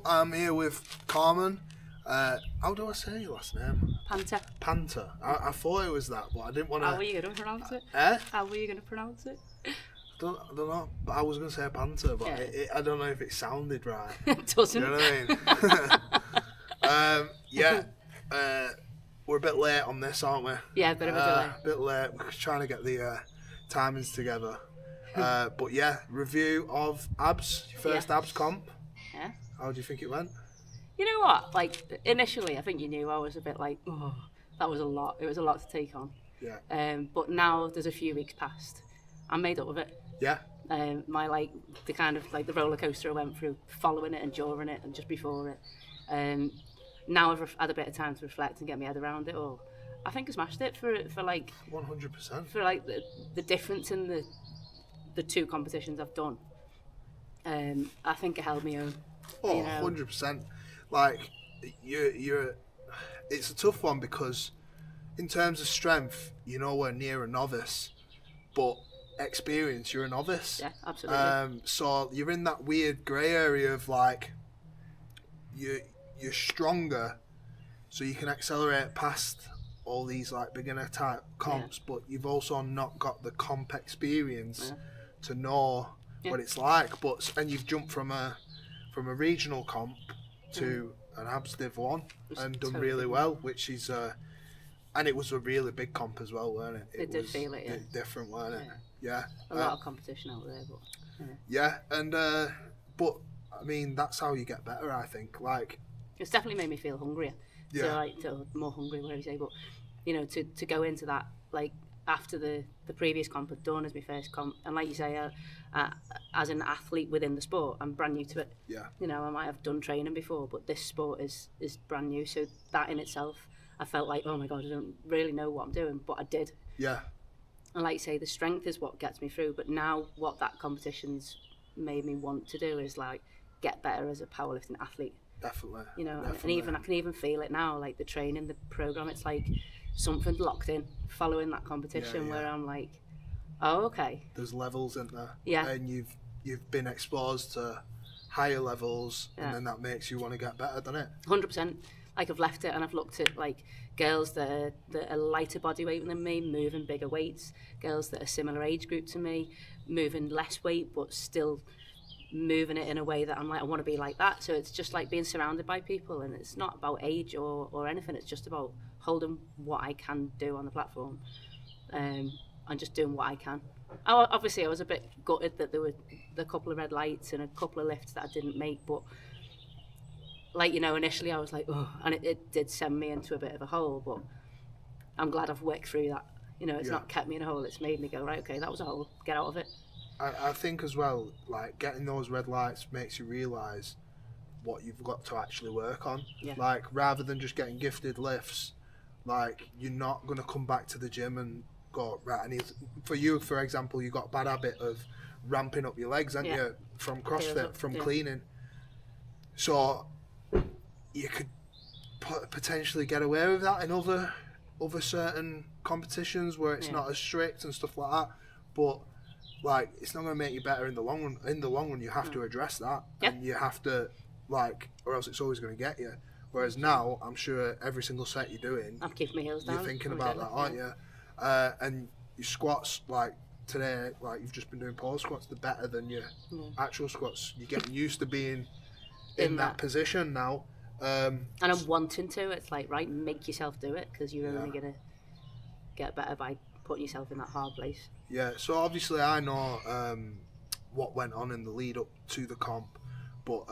So I'm here with Carmen. How do I say your last name? Panter. Panter. I thought it was that, but I didn't want to. How were you going to pronounce it? How were you going to pronounce it? I don't know. But I was going to say Panter, but I don't know if it sounded right. It doesn't. You know what I mean? Yeah. We're a bit late on this, aren't we? Yeah, a bit of a delay. A bit late. We're trying to get the timings together. But yeah, review of abs. Your first abs comp. Yeah. How do you think it went? You know what? Like, initially, I think you knew I was a bit like, oh, that was a lot. It was a lot to take on. Yeah. But now there's a few weeks past. I'm made up of it. Yeah. The kind of like the roller coaster I went through, following it and during it and just before it. Now I've had a bit of time to reflect and get my head around it all. I think I smashed it for like 100%. For like the difference in the two competitions I've done. I think I held my own. Oh, you know? 100%. Like you're it's a tough one because in terms of strength, you're nowhere near a novice, but experience, you're a novice. Yeah, absolutely. So you're in that weird grey area of like you're stronger, so you can accelerate past all these like beginner type comps, but you've also not got the comp experience to know what it's like. And you've jumped from a regional comp to an abs div 1 and done really well, which is and it was a really big comp as well, weren't it? It did feel it, yeah. Different, weren't it? Yeah. A lot of competition out there, but and but I mean that's how you get better, I think. Like it's definitely made me feel hungrier. Yeah. So more hungry, whatever you say. But you know, to go into that like after the previous comp I'd done as my first comp, and like you say, as an athlete within the sport, I'm brand new to it. Yeah. You know, I might have done training before, but this sport is brand new. So that in itself, I felt like, oh my God, I don't really know what I'm doing, but I did. Yeah. And like you say, the strength is what gets me through. But now what that competition's made me want to do is like get better as a powerlifting athlete. Definitely. You know, Definitely. and I can even feel it now, like the training, the program. It's like something locked in following that competition where I'm like, oh, okay. There's levels in there. Yeah. And you've been exposed to higher levels, and then that makes you want to get better, doesn't it? 100%. Like I've left it and I've looked at like girls that are lighter body weight than me, moving bigger weights, girls that are similar age group to me, moving less weight but still moving it in a way that I'm like, I want to be like that. So it's just like being surrounded by people, and it's not about age or anything. It's just about holding what I can do on the platform, and just doing what I can. Obviously I was a bit gutted that there were a couple of red lights and a couple of lifts that I didn't make, but like, you know, initially I was like, oh, and it did send me into a bit of a hole, but I'm glad I've worked through that. You know, it's not kept me in a hole, it's made me go, right, okay, that was a hole, get out of it. I think as well, like getting those red lights makes you realise what you've got to actually work on. Yeah. Like rather than just getting gifted lifts, like you're not going to come back to the gym and go, right, I need, for you, for example, you got a bad habit of ramping up your legs, haven't you, from CrossFit, from cleaning. So you could potentially get away with that in other certain competitions where it's not as strict and stuff like that, but like it's not going to make you better in the long run. In the long run, you have to address that, and you have to, like, or else it's always going to get you. Whereas now, I'm sure every single set you're doing, I'm keeping my heels down. You're thinking about that, aren't you? And your squats, like today, like you've just been doing pause squats, they're better than your actual squats. You're getting used to being in that position now. And I'm wanting to. It's like, right, make yourself do it, because you're only going to get better by putting yourself in that hard place. Yeah, so obviously I know what went on in the lead up to the comp, but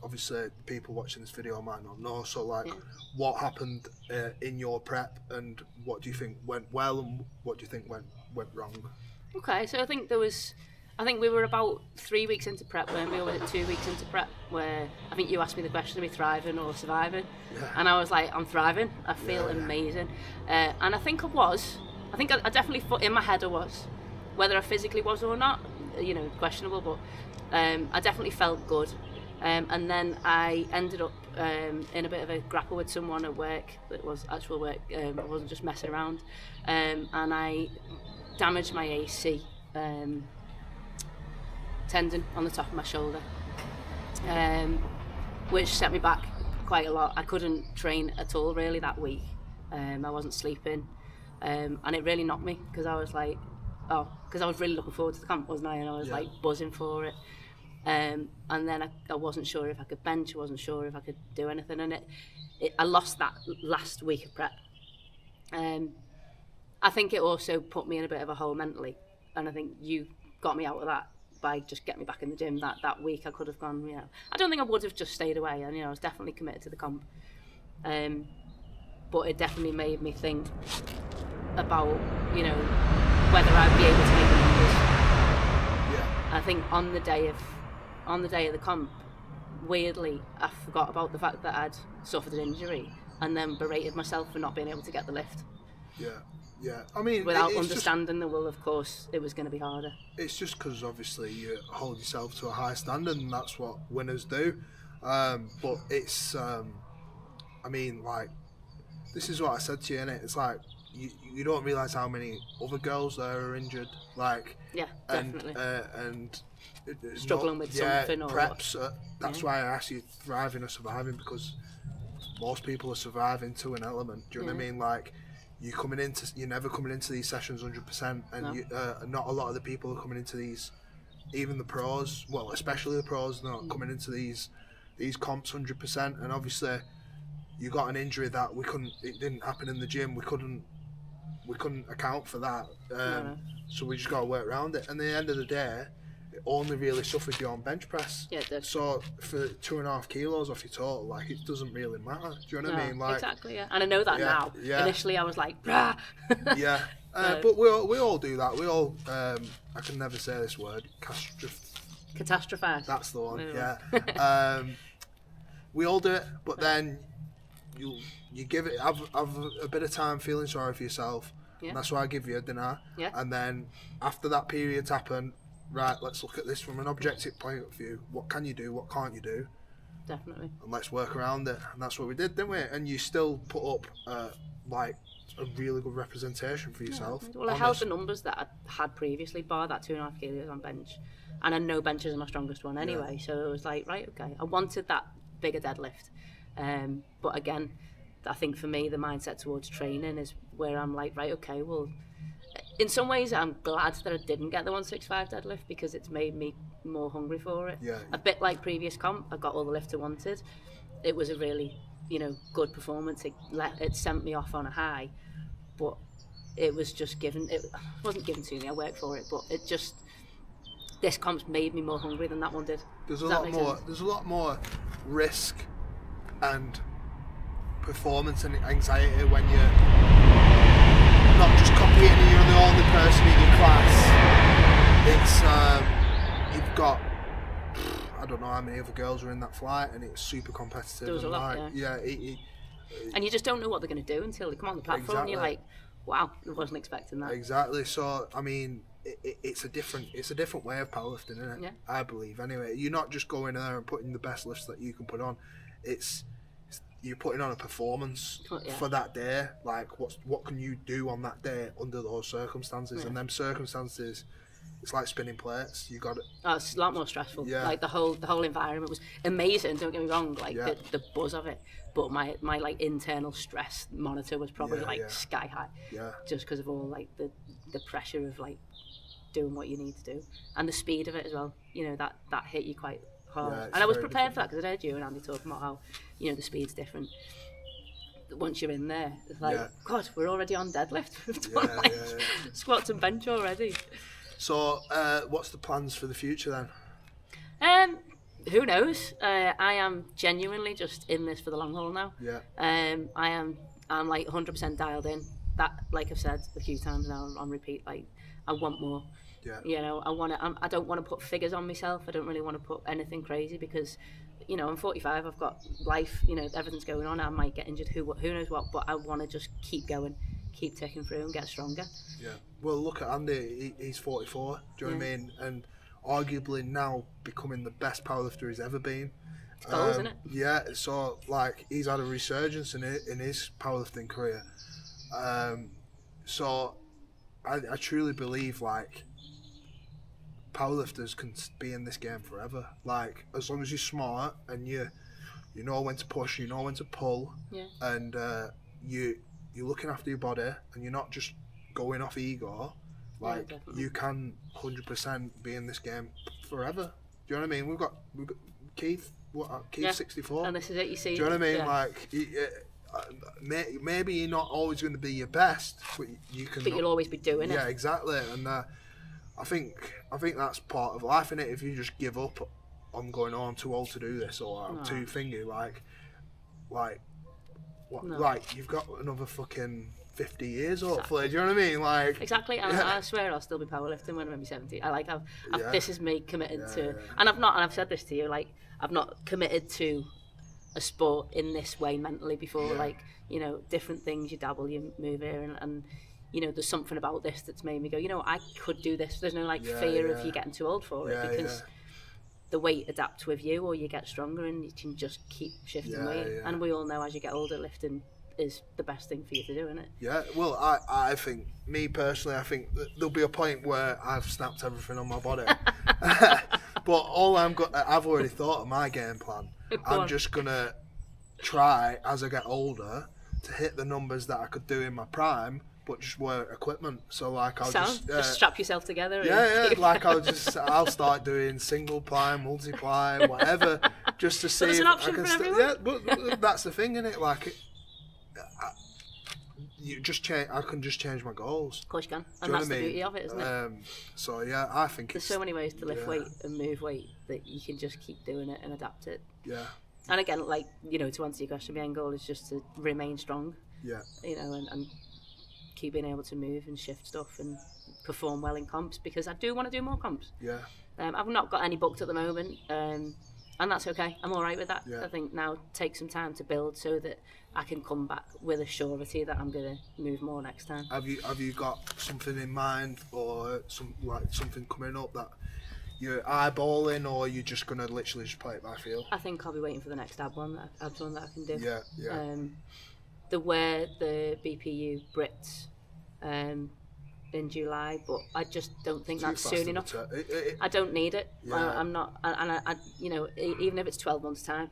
obviously people watching this video might not know. So like, what happened in your prep, and what do you think went well, and what do you think went wrong? Okay, so I think we were about 3 weeks into prep, weren't we? Or was it 2 weeks into prep, where I think you asked me the question, are we thriving or surviving? Yeah. And I was like, I'm thriving. I feel amazing. And I think I was. I think I definitely thought in my head I was. Whether I physically was or not, you know, questionable, but I definitely felt good. And then I ended up in a bit of a grapple with someone at work that was actual work. I wasn't just messing around. And I damaged my AC tendon on the top of my shoulder. which set me back quite a lot. I couldn't train at all really that week. I wasn't sleeping, and it really knocked me because I was like, because I was really looking forward to the comp, wasn't I? And I was like buzzing for it. And then I wasn't sure if I could bench. I wasn't sure if I could do anything, and I lost that last week of prep. I think it also put me in a bit of a hole mentally, and I think you got me out of that by just getting me back in the gym. That week I could have gone, I don't think I would have just stayed away, and I was definitely committed to the comp. But it definitely made me think about, whether I'd be able to make the numbers. Yeah. I think on the day of the comp, weirdly, I forgot about the fact that I'd suffered an injury and then berated myself for not being able to get the lift. Yeah. I mean, without understanding that, well, of course, it was going to be harder. It's just because obviously you hold yourself to a high standard, and that's what winners do. But it's, I mean, like, this is what I said to you, innit? It's like you don't realise how many other girls there are injured, like, yeah, definitely, and struggling with something or preps. That's why I asked you thriving or surviving, because most people are surviving to an element. Do you know what I mean? Like, you're never coming into these sessions 100%, and not a lot of the people are coming into these, even the pros. Well, especially the pros, not coming into these comps 100%. And obviously, you got an injury that it didn't happen in the gym. We couldn't account for that. So we just got to work around it. And at the end of the day, it only really suffered you on bench press. Yeah, it did. So for 2.5 kilos off your total, like, it doesn't really matter. Do you know what I mean? Like, exactly. Yeah, and I know that now. Yeah. Initially, I was like, "Brah." Yeah, but we all do that. We all, I can never say this word, catastrophize. That's the one. Yeah. We all do it, but then you give it have a bit of time feeling sorry for yourself. Yeah. And that's why I give you a dinner. Yeah. And then after that period's happened, right, let's look at this from an objective point of view. What can you do? What can't you do? Definitely. And let's work around it. And that's what we did, didn't we? And you still put up like a really good representation for yourself. Yeah. Well, I held the numbers that I had previously, bar that 2.5 kilos on bench. And I know bench is my strongest one anyway. Yeah. So it was like, right, okay. I wanted that bigger deadlift. But again, I think for me, the mindset towards training is where I'm like, right, okay, well, in some ways I'm glad that I didn't get the 165 deadlift, because it's made me more hungry for it. Yeah. A bit like previous comp, I got all the lifts I wanted. It was a really, good performance. It sent me off on a high, but it was just given. It wasn't given to me. I worked for it, but this comp's made me more hungry than that one did. There's a lot more risk and performance and anxiety when you're not just competing and you're the only person in your class. It's you've got, I don't know how many other girls are in that flight, and it's super competitive. There was a lot, and you just don't know what they're going to do until they come on the platform. Exactly. And you're like, wow, I wasn't expecting that. Exactly. So I mean, it's a different way of powerlifting, isn't it? Yeah. I believe anyway. You're not just going there and putting the best lifts that you can put on. You're putting on a performance for that day. Like, what can you do on that day under those circumstances? And them circumstances, it's like spinning plates. You got it. Oh, it's a lot more stressful. Yeah. Like the whole environment was amazing. Don't get me wrong. Like the buzz of it, but my like internal stress monitor was probably sky high. Yeah. Just because of all like the pressure of like doing what you need to do, and the speed of it as well. That hit you quite hard. And I was prepared for that, because I heard you and Andy talking about how the speed's different. Once you're in there, it's like, God, we're already on deadlift. We've done squats and bench already. So, what's the plans for the future then? Who knows? I am genuinely just in this for the long haul now. Yeah. I'm like 100% dialed in. That, like I've said a few times now on repeat, like, I want more. Yeah. I don't want to put figures on myself. I don't really want to put anything crazy, because I'm 45. I've got life. Everything's going on. I might get injured. Who knows what? But I want to just keep going, keep taking through, and get stronger. Yeah. Well, look at Andy. He's 44. Do you know what I mean? And arguably now becoming the best powerlifter he's ever been. It's goals, isn't it? Yeah. So like, he's had a resurgence in his powerlifting career. So I truly believe, like, powerlifters can be in this game forever. Like, as long as you're smart and you you know when to push, you know when to pull, and you're looking after your body, and you're not just going off ego. Like you can 100% be in this game forever. Do you know what I mean? We've got Keith. Keith's 64. And this is it. You see. Do you know what I mean? Like. Maybe you're not always going to be your best, but you can. But you'll always be doing it. Yeah, exactly. And I think that's part of life, innit? If you just give up on going, oh, I'm too old to do this, or I'm too thingy, like you've got another fucking 50 years hopefully. Do you know what I mean? Like exactly. And I swear I'll still be powerlifting when I'm 70. This is me committed to, and I've said this to you, like I've not committed to a sport in this way mentally before. Like, you know, different things, you dabble, you move here, and you know, there's something about this that's made me go, you know, I could do this. There's no fear of you getting too old for it, because the weight adapts with you, or you get stronger and you can just keep shifting weight. And we all know as you get older, lifting is the best thing for you to do, isn't it? Yeah, well, I think, me personally, I think there'll be a point where I've snapped everything on my body. But I've already thought of my game plan. I'm just going to try, as I get older, to hit the numbers that I could do in my prime, but just wear equipment. So, like, I'll just strap yourself together. Like, I'll start doing single ply, multi-ply, whatever, just to see there's if an option I can for everyone. but that's the thing, innit? Like, I can just change my goals. Of course you can, and that's the beauty of it, isn't it? So yeah, I think there's so many ways to lift weight and move weight that you can just keep doing it and adapt it. Yeah. And again, like, you know, to answer your question, my end goal is just to remain strong. Yeah. You know, and keep being able to move and shift stuff and perform well in comps, because I do want to do more comps. Yeah. I've not got any booked at the moment, and that's okay. I'm all right with that. Yeah. I think now take some time to build so that I can come back with a surety that I'm going to move more next time. Have you got something in mind, or something coming up that you're eyeballing, or you're just going to literally just play it by feel? I think I'll be waiting for the next abs one that I can do. Yeah, yeah. The BPU Brits in July, but I just don't think that's soon enough. I don't need it. Yeah. I'm not, and I, you know, even if it's 12 months time,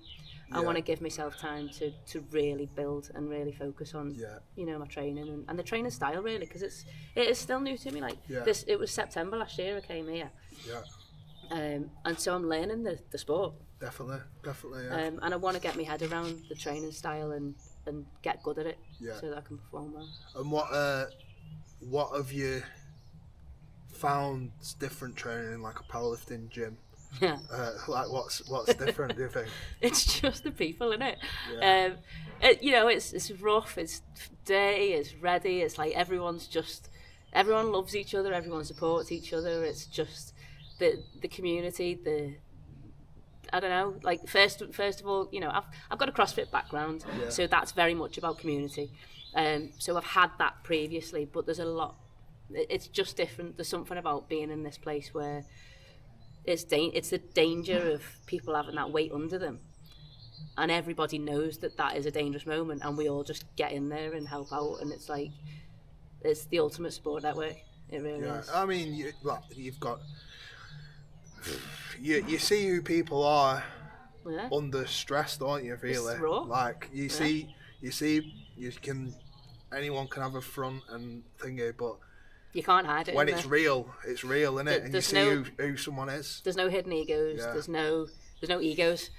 I want to give myself time to really build and really focus on, you know, my training and the training style, really, because it is still new to me. Like it was September last year I came here. Yeah. And so I'm learning the sport. Definitely. Yeah. And I want to get my head around the training style and get good at it, so that I can perform well. And what have you found different training in like a powerlifting gym? Yeah. Like what's different, do you think? It's just the people, isn't it? Yeah. You know, it's rough, it's dirty, it's ready, it's like everyone loves each other, everyone supports each other. It's just the community, I don't know, like first of all, you know, I've got a CrossFit background, so that's very much about community. So I've had that previously, but there's a lot, it's just different. There's something about being in this place where it's the danger of people having that weight under them, and everybody knows that is a dangerous moment, and we all just get in there and help out, and it's like, it's the ultimate sport network. It really is. I mean, you've got, you see who people are under stress, don't you? Really, it's raw. Like you see, anyone can have a front and thingy, but you can't hide it. When it's real, isn't it? And you see who someone is. There's no hidden egos. Yeah. There's no egos,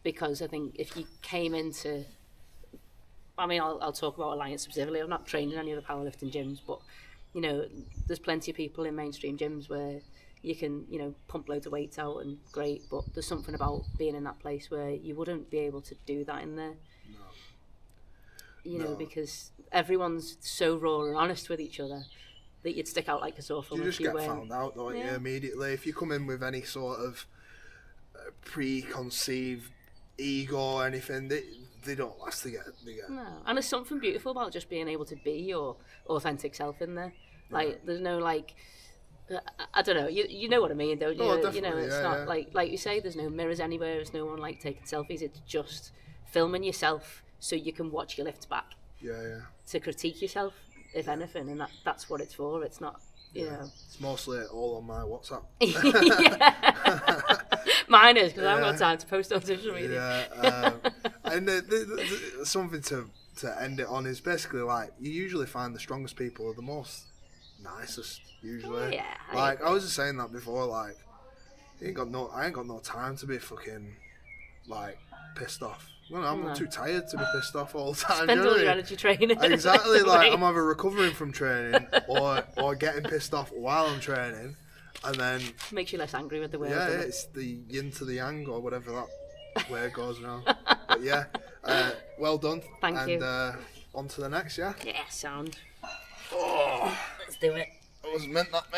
because I think if you came into, I mean, I'll talk about Alliance specifically. I'm not trained in any of the powerlifting gyms, but you know, there's plenty of people in mainstream gyms where you can, you know, pump loads of weights out and great, but there's something about being in that place where you wouldn't be able to do that in there. No. You know, because everyone's so raw and honest with each other that you'd stick out like a sore thumb. You just get found out, don't you, immediately. If you come in with any sort of preconceived ego or anything, they don't last to get. No, and there's something beautiful about just being able to be your authentic self in there. Like, there's no, like, I don't know, you know what I mean, don't you? Oh, you know, it's not like you say, there's no mirrors anywhere, there's no one like taking selfies, it's just filming yourself so you can watch your lifts back. Yeah. To critique yourself, if anything, and that's what it's for. It's not, you know. It's mostly all on my WhatsApp. Mine is, because I haven't got time to post on social media. Yeah, and something to end it on is basically like you usually find the strongest people are the most nicest usually. Yeah. Like I was just saying that before. Like I ain't got no time to be fucking like pissed off. Well, I'm too tired to be pissed off all the time. Spend all your energy training. Exactly. Like I'm either recovering from training or getting pissed off while I'm training, and then makes you less angry with the world. Yeah, it's the yin to the yang or whatever that word goes now. But yeah, well done. Thank you. And on to the next, yeah? Yeah, sound. Oh, Let's do it. I wasn't meant that, mate.